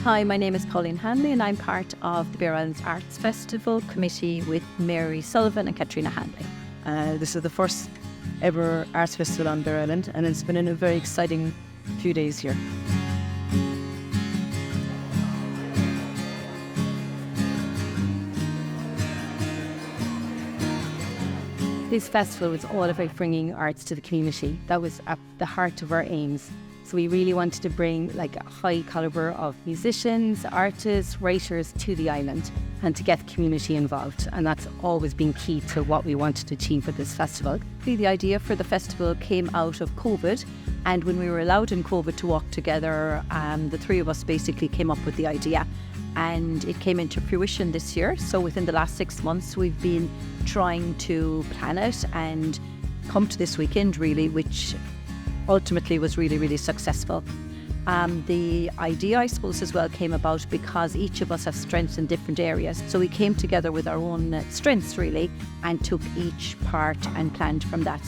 Hi, my name is Colleen Hanley and I'm part of the Bere Island Arts Festival committee with Mary Sullivan and Katrina Hanley. This is the first ever arts festival on Bere Island, and it's been a very exciting few days here. This festival was all about bringing arts to the community. That was at the heart of our aims. So we really wanted to bring like a high calibre of musicians, artists, writers to the island and to get the community involved. And that's always been key to what we wanted to achieve with this festival. The idea for the festival came out of COVID, and when we were allowed in COVID to work together, the three of us basically came up with the idea. And it came into fruition this year. So within the last 6 months, we've been trying to plan it and come to this weekend really, which ultimately was really, really successful. The idea, I suppose, as well came about because each of us have strengths in different areas. So we came together with our own strengths really and took each part and planned from that.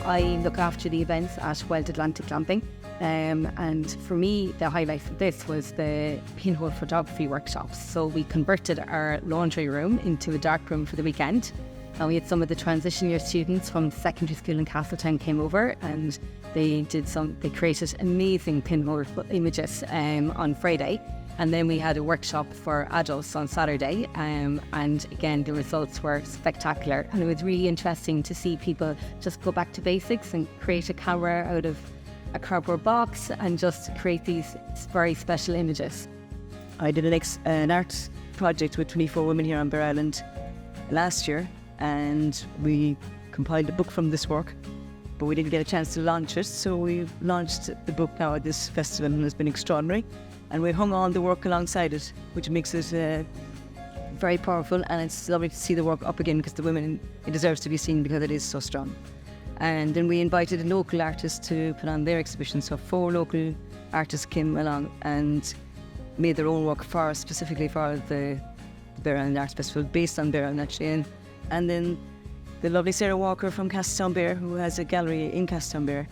I look after the events at Wild Atlantic Glamping. And for me, the highlight of this was the pinhole photography workshops. So we converted our laundry room into a dark room for the weekend. And we had some of the transition year students from secondary school in Castletown came over, and they created amazing pinhole images on Friday. And then we had a workshop for adults on Saturday. And again, the results were spectacular. And it was really interesting to see people just go back to basics and create a camera out of a cardboard box and just create these very special images. I did an art project with 24 women here on Bere Island last year, and we compiled a book from this work, but we didn't get a chance to launch it, so we've launched the book now at this festival, and it's been extraordinary. And we hung on the work alongside it, which makes it very powerful, and it's lovely to see the work up again because the women, it deserves to be seen because it is so strong. And then we invited a local artist to put on their exhibition. So 4 local artists came along and made their own work specifically for the Bere Island Arts Festival, based on Bere Island actually. And then the lovely Sarah Walker from Castletown Bere, who has a gallery in Castletown Bere,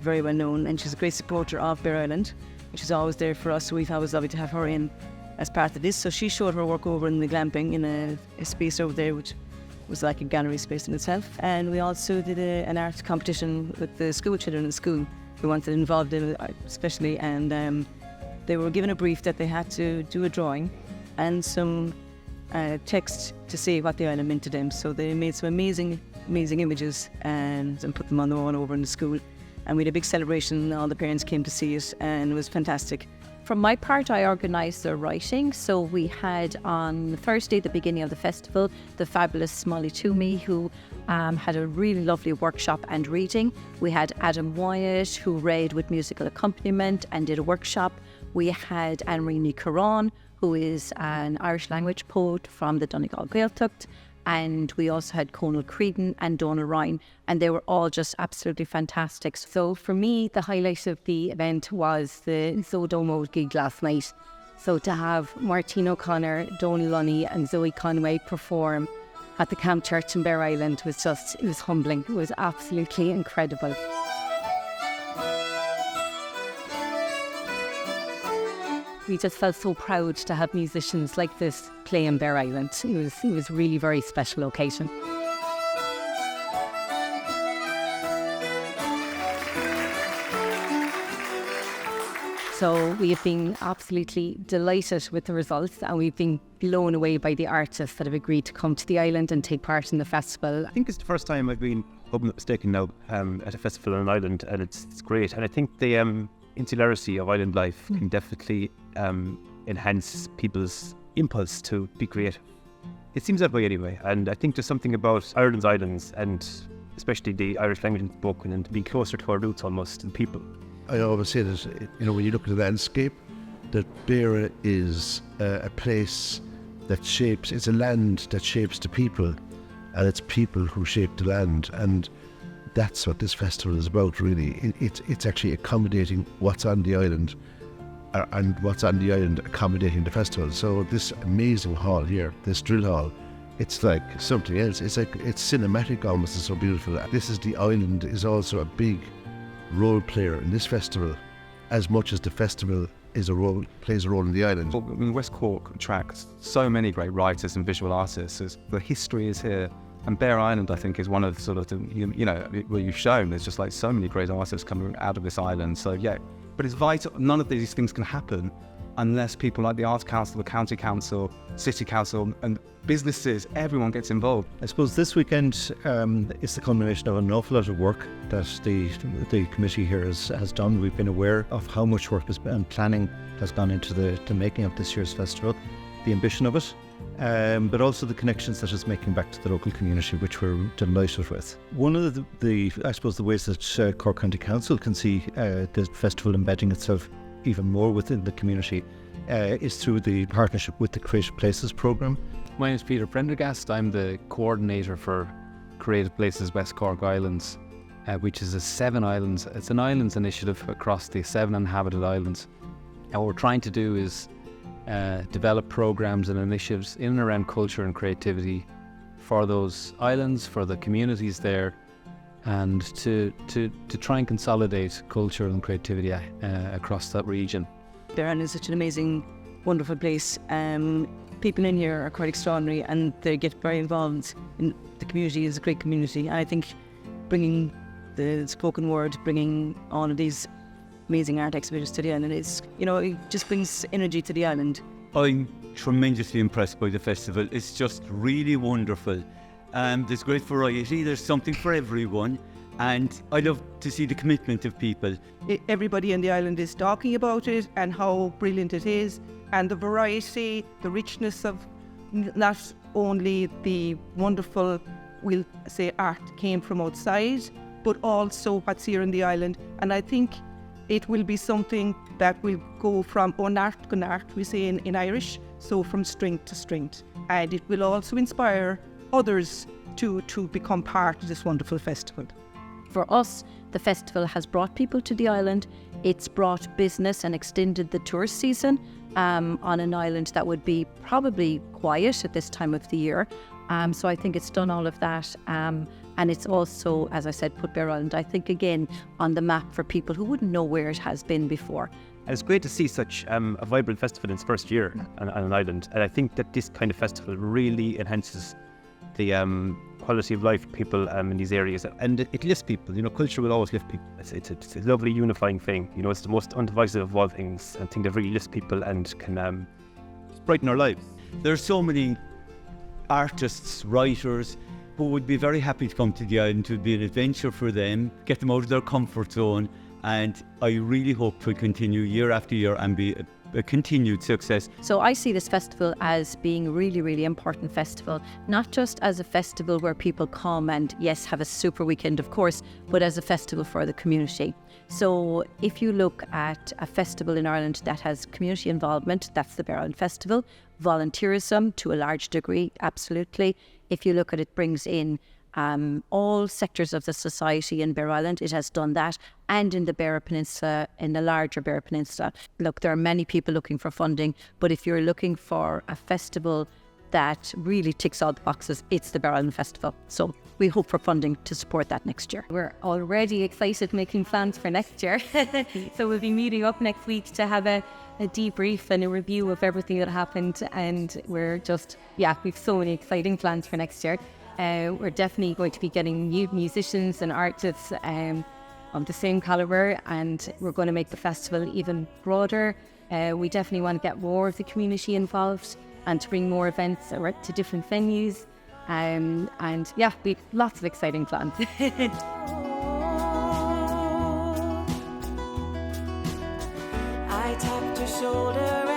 very well known, and she's a great supporter of Bere Island, which is always there for us. So we thought it was lovely to have her in as part of this. So she showed her work over in the glamping in a space over there, which was like a gallery space in itself. And we also did an art competition with the school children in school who wanted involved in it especially, and they were given a brief that they had to do a drawing and some text to say what the island meant to them. So they made some amazing images and put them on the wall over in the school, and we had a big celebration. All the parents came to see it and it was fantastic. From my part, I organised the writing. So we had on Thursday, the beginning of the festival, the fabulous Twomey, who had a really lovely workshop and reading. We had Adam Wyeth, who read with musical accompaniment and did a workshop. We had Anne-Marie Caron, who is an Irish language poet from the Donegal Gaeltacht. And we also had Conal Creedon and Donal Ryan, and they were all just absolutely fantastic. So for me, the highlight of the event was the ZoDoMo gig last night. So to have Martine O'Connor, Donal Lunny and Zoe Conway perform at the Camp Church in Bere Island was it was humbling. It was absolutely incredible. We just felt so proud to have musicians like this play in Bere Island. It was really very special occasion. So we have been absolutely delighted with the results, and we've been blown away by the artists that have agreed to come to the island and take part in the festival. I think it's the first time I've been, hope I'm not mistaken now, at a festival on an island, and it's great. And I think the insularity of island life can definitely enhance people's impulse to be creative. It seems that way anyway, and I think there's something about Ireland's islands, and especially the Irish language spoken, and to be closer to our roots almost, and people. I always say that, when you look at the landscape, that Bere is a place that shapes, it's a land that shapes the people, and it's people who shape the land, and that's what this festival is about really. It's actually accommodating what's on the island, and what's on the island accommodating the festival. So this amazing hall here, this drill hall, it's like something else. It's cinematic almost. It's so beautiful. The island is also a big role player in this festival, as much as the festival plays a role in the island. Well, I mean, West Cork attracts so many great writers and visual artists. The history is here. And Bere Island, I think, is one of sort of the, where you've shown there's just like so many great artists coming out of this island. So yeah, but it's vital. None of these things can happen unless people like the Arts Council, the County Council, City Council and businesses, everyone gets involved. I suppose this weekend is the culmination of an awful lot of work that the committee here has done. We've been aware of how much work and planning has gone into the making of this year's festival, the ambition of it, but also the connections that it's making back to the local community, which we're delighted with. One of the I suppose the ways that Cork County Council can see the festival embedding itself even more within the community is through the partnership with the Creative Places programme. My name is Peter Prendergast. I'm the coordinator for Creative Places West Cork Islands, which is it's an islands initiative across the 7 inhabited islands. And what we're trying to do is develop programs and initiatives in and around culture and creativity for those islands, for the communities there, and to try and consolidate culture and creativity across that region. Bere Island is such an amazing, wonderful place. People in here are quite extraordinary and they get very involved in the community. Is a great community. And I think bringing the spoken word, bringing all of these amazing art exhibitors to the island is, it just brings energy to the island. I'm tremendously impressed by the festival. It's just really wonderful. There's great variety, there's something for everyone, and I love to see the commitment of people. Everybody in the island is talking about it and how brilliant it is, and the variety, the richness of not only the wonderful, we'll say, art came from outside, but also what's here in the island. And I think it will be something that will go from onart, we say in Irish, so from strength to strength. And it will also inspire others to become part of this wonderful festival. For us, the festival has brought people to the island. It's brought business and extended the tourist season on an island that would be probably quiet at this time of the year. So I think it's done all of that. And it's also, as I said, put Bere Island, I think, again, on the map for people who wouldn't know where it has been before. And it's great to see such a vibrant festival in its first year on an island. And I think that this kind of festival really enhances the quality of life for people in these areas, and it lifts people. Culture will always lift people. It's a lovely unifying thing. It's the most undivisive of all things, and I think that really lifts people and can brighten our lives. There are so many artists, writers who would be very happy to come to the island. It would be an adventure for them, get them out of their comfort zone, and I really hope to continue year after year and be a continued success. So I see this festival as being a really, really important festival, not just as a festival where people come and, yes, have a super weekend, of course, but as a festival for the community. So if you look at a festival in Ireland that has community involvement, that's the Bere Island Festival. Volunteerism, to a large degree, absolutely. If you look at it, brings in all sectors of the society in Bere Island. It has done that, and in the Bere Peninsula, in the larger Bere Peninsula. Look, there are many people looking for funding, but if you're looking for a festival that really ticks all the boxes, it's the Bere Island Festival. So we hope for funding to support that next year. We're already excited making plans for next year. So we'll be meeting up next week to have a debrief and a review of everything that happened, and we're just, we've so many exciting plans for next year. We're definitely going to be getting new musicians and artists of the same calibre, and we're going to make the festival even broader. We definitely want to get more of the community involved and to bring more events to different venues. We've lots of exciting plans. I tapped her shoulder